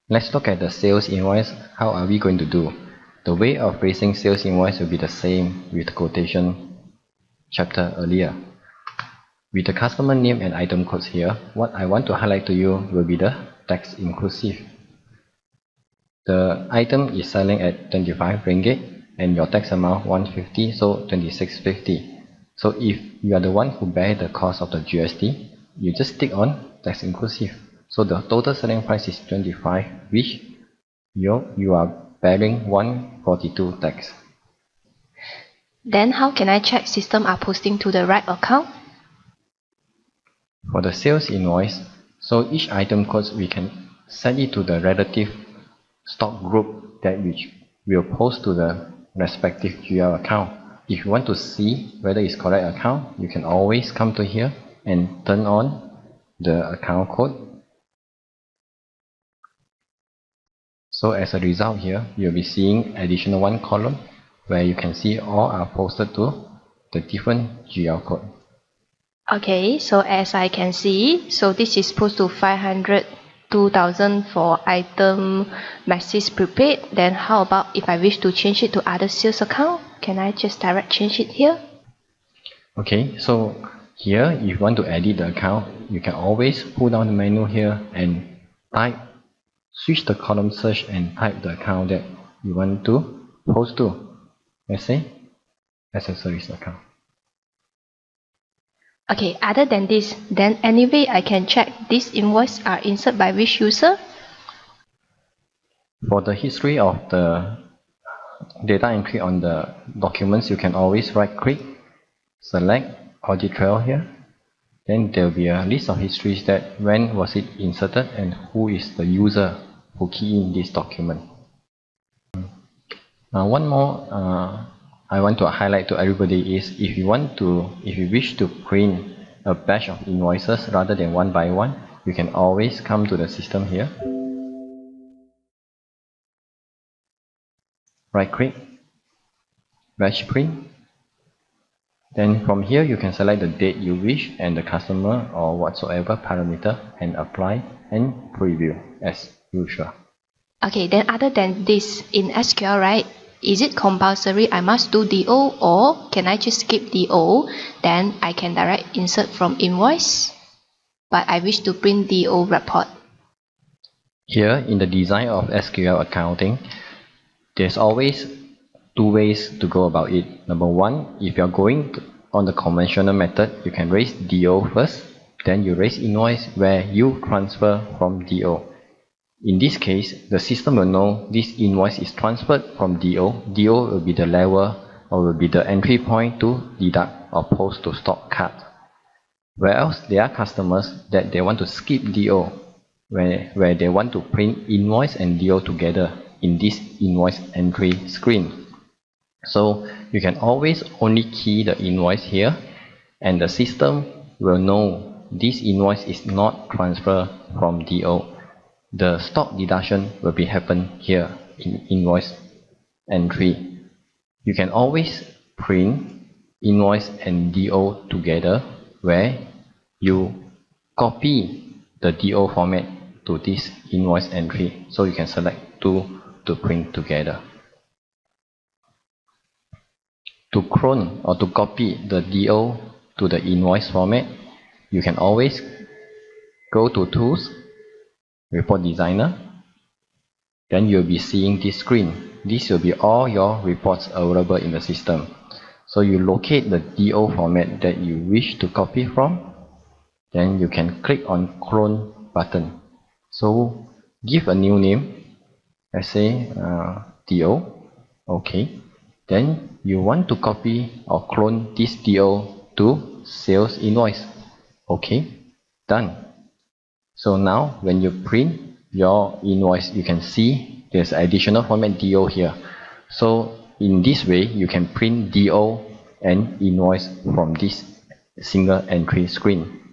Let's look at the sales invoice. How are we going to do? The way of raising sales invoice will be the same with the quotation chapter earlier. With the customer name and item codes here, what I want to highlight to you will be the tax inclusive. The item is selling at 25 ringgit and your tax amount 150, so 2650. So if you are the one who bear the cost of the GST, you just tick on tax inclusive. So the total selling price is 25, which you are bearing 142 tax. Then how can I check system are posting to the right account? For the sales invoice, so each item codes we can set it to the relative stock group that which will post to the respective GL account. If you want to see whether it's correct account, you can always come to here and turn on the account code. So as a result here, you'll be seeing additional one column where you can see all are posted to the different GL code. Okay, so as I can see, so this is supposed to 502,000 for item Maxis prepaid. Then how about if I wish to change it to other sales account? Can I just direct change it here? Okay, so here if you want to edit the account, you can always pull down the menu here and switch the column search and type the account that you want to post to. Let's say accessories account. Okay, other than this, then anyway I can check these invoices are inserted by which user? For the history of the data entry on the documents, you can always right click, select audit trail here. Then there will be a list of histories that when was it inserted and who is the user who key in this document. Now one more I want to highlight to everybody is if you wish to print a batch of invoices rather than one by one, you can always come to the system here. Right click, batch print. Then from here you can select the date you wish and the customer or whatsoever parameter and apply and preview as usual. Okay, then other than this in SQL, right? Is it compulsory I must do DO or can I just skip DO? Then I can direct insert from invoice, but I wish to print DO report. Here in the design of SQL accounting, there's always two ways to go about it. Number one, if you're going on the conventional method, you can raise DO first, then you raise invoice where you transfer from DO. In this case, the system will know this invoice is transferred from DO. DO will be the level or will be the entry point to deduct or post to stock card. Whereas there are customers that they want to skip DO, where they want to print invoice and DO together in this invoice entry screen. So you can always only key the invoice here and the system will know this invoice is not transferred from DO. The stock deduction will be happen here in invoice entry. You can always print invoice and DO together where you copy the DO format to this invoice entry. So you can select two to print together. To clone or to copy the DO to the invoice format, you can always go to Tools, Report Designer. Then you'll be seeing this screen. This will be all your reports available in the system. So you locate the DO format that you wish to copy from. Then you can click on Clone button. So give a new name. Let's say DO. Okay. Then you want to copy or clone this DO to sales invoice. Okay. Done. So now when you print your invoice, you can see there's additional format DO here. So in this way, you can print DO and invoice from this single entry screen.